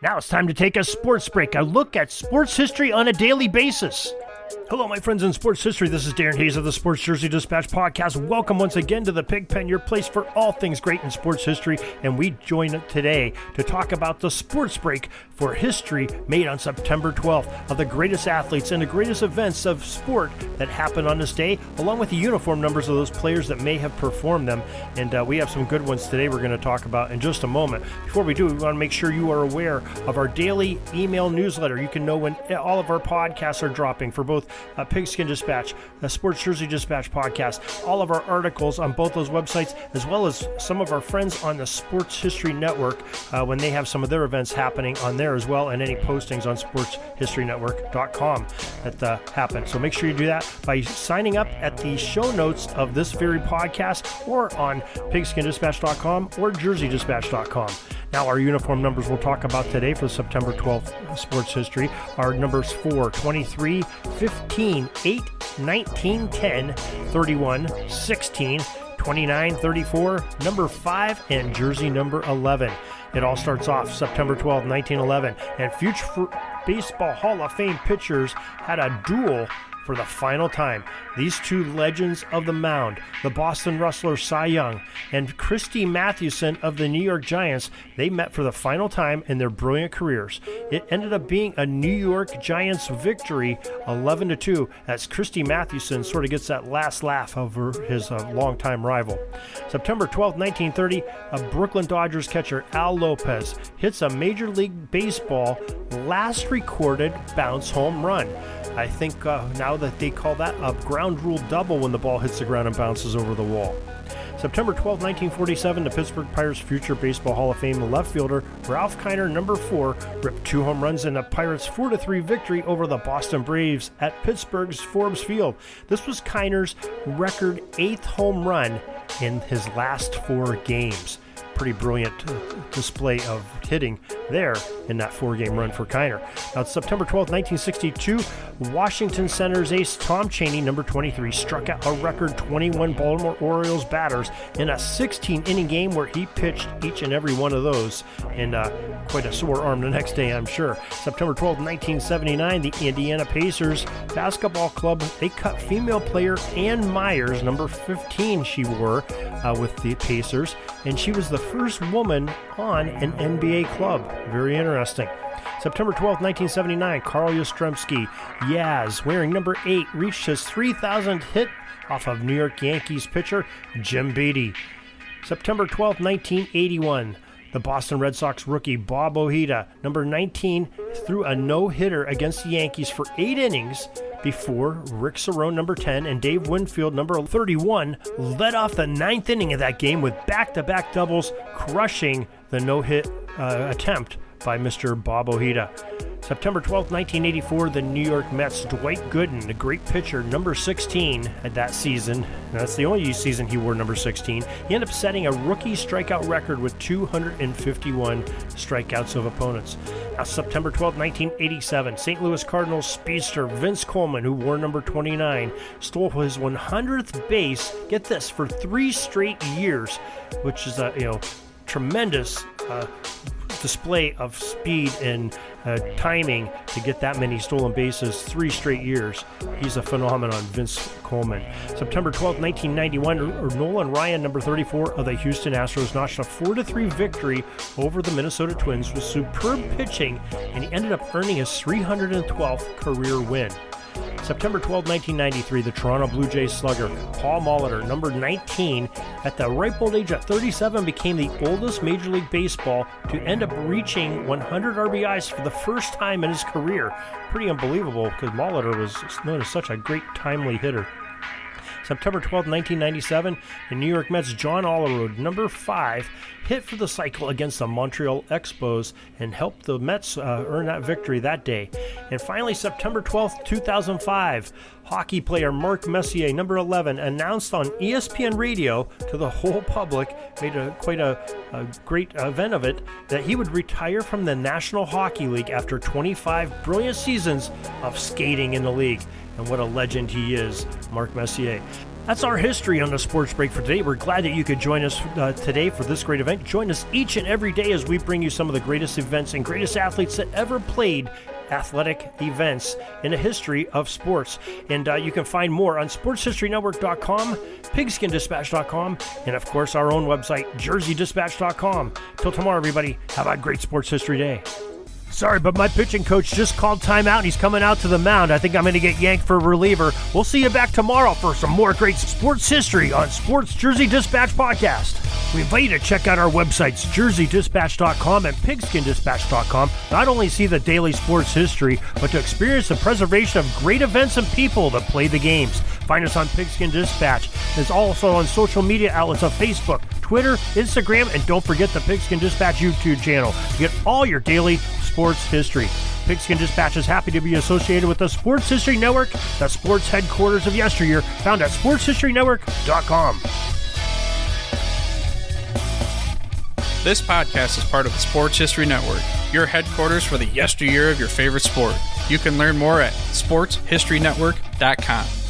Now it's time to take a sports break, a look at sports history on a daily basis. Hello, my friends in sports history. This is Darren Hayes of the Sports Jersey Dispatch podcast. Welcome once again to the Pig Pen, your place for all things great in sports history. And we join today to talk about the sports break for history made on September 12th of the greatest athletes and the greatest events of sport that happened on this day, along with the uniform numbers of those players that may have performed them. And we have some good ones today we're going to talk about in just a moment. Before we do, we want to make sure you are aware of our daily email newsletter. You can know when all of our podcasts are dropping for both Pigskin Dispatch, the Sports Jersey Dispatch podcast, all of our articles on both those websites, as well as some of our friends on the Sports History Network when they have some of their events happening on there as well, and any postings on sportshistorynetwork.com that happen. So make sure you do that by signing up at the show notes of this very podcast or on pigskindispatch.com or jerseydispatch.com. Now, our uniform numbers we'll talk about today for September 12th sports history are numbers 4, 23, 15, 8, 19, 10, 31, 16, 29, 34, number 5, and jersey number 11. It all starts off September 12, 1911, and future Baseball Hall of Fame pitchers had a duel for the final time. These two legends of the mound, the Boston Rustler Cy Young and Christy Mathewson of the New York Giants, they met for the final time in their brilliant careers. It ended up being a New York Giants victory, 11-2, as Christy Mathewson sort of gets that last laugh over his longtime rival. September 12, 1930, a Brooklyn Dodgers catcher, Al Lopez, hits a Major League Baseball last recorded bounce home run. I think now that they call that a ground rule double when the ball hits the ground and bounces over the wall. September 12, 1947, the Pittsburgh Pirates future Baseball Hall of Fame left fielder Ralph Kiner, number 4, ripped 2 home runs in the Pirates' 4-3 victory over the Boston Braves at Pittsburgh's Forbes Field. This was Kiner's record 8th home run in his last 4 games. Pretty brilliant display of hitting there in that 4-game run for Kiner. Now, September 12, 1962, Washington Senators ace Tom Cheney, number 23, struck out a record 21 Baltimore Orioles batters in a 16-inning game where he pitched each and every one of those, and quite a sore arm the next day, I'm sure. September 12, 1979, the Indiana Pacers basketball club, they cut female player Ann Myers, number 15 she wore with the Pacers, and she was the first woman on an NBA club. Very interesting. September 12, 1979, Carl Yastrzemski, Yaz, wearing number 8, reached his 3,000th hit off of New York Yankees pitcher Jim Beattie. September 12, 1981, the Boston Red Sox rookie Bob Ojeda, number 19, threw a no-hitter against the Yankees for 8 innings before Rick Cerone, number 10, and Dave Winfield, number 31, led off the 9th inning of that game with back-to-back doubles, crushing the no-hit attempt by Mr. Bob Ojeda. September 12, 1984, the New York Mets' Dwight Gooden, the great pitcher, number 16 at that season. That's the only season he wore number 16. He ended up setting a rookie strikeout record with 251 strikeouts of opponents. Now, September 12, 1987, St. Louis Cardinals speedster Vince Coleman, who wore number 29, stole his 100th base, get this, for 3 straight years, which is a tremendous display of speed and timing to get that many stolen bases 3 straight years. He's a phenomenon, Vince Coleman. September 12, 1991, Nolan Ryan, number 34 of the Houston Astros, notched a 4-3 victory over the Minnesota Twins with superb pitching, and he ended up earning his 312th career win. September 12, 1993, the Toronto Blue Jays slugger Paul Molitor, number 19, at the ripe old age of 37, became the oldest Major League Baseball to end up reaching 100 RBIs for the first time in his career. Pretty unbelievable, because Molitor was known as such a great timely hitter. September 12, 1997, the New York Mets' John Olerud, number 5, hit for the cycle against the Montreal Expos and helped the Mets earn that victory that day. And finally, September 12, 2005, hockey player Mark Messier, number 11, announced on ESPN Radio to the whole public, made quite a great event of it, that he would retire from the National Hockey League after 25 brilliant seasons of skating in the league. And what a legend he is, Mark Messier. That's our history on the Sports Break for today. We're glad that you could join us today for this great event. Join us each and every day as we bring you some of the greatest events and greatest athletes that ever played athletic events in the history of sports. And you can find more on sportshistorynetwork.com, pigskindispatch.com, and of course our own website, jerseydispatch.com. Till tomorrow, everybody, have a great sports history day. Sorry, but my pitching coach just called timeout and he's coming out to the mound. I think I'm going to get yanked for a reliever. We'll see you back tomorrow for some more great sports history on Sports Jersey Dispatch Podcast. We invite you to check out our websites, jerseydispatch.com and pigskindispatch.com. Not only see the daily sports history, but to experience the preservation of great events and people that play the games. Find us on Pigskin Dispatch. It's also on social media outlets of Facebook, Twitter, Instagram, and don't forget the Pigskin Dispatch YouTube channel to get all your daily sports history. Pigskin Dispatch is happy to be associated with the Sports History Network, the sports headquarters of yesteryear, found at sportshistorynetwork.com. This podcast is part of the Sports History Network, your headquarters for the yesteryear of your favorite sport. You can learn more at sportshistorynetwork.com.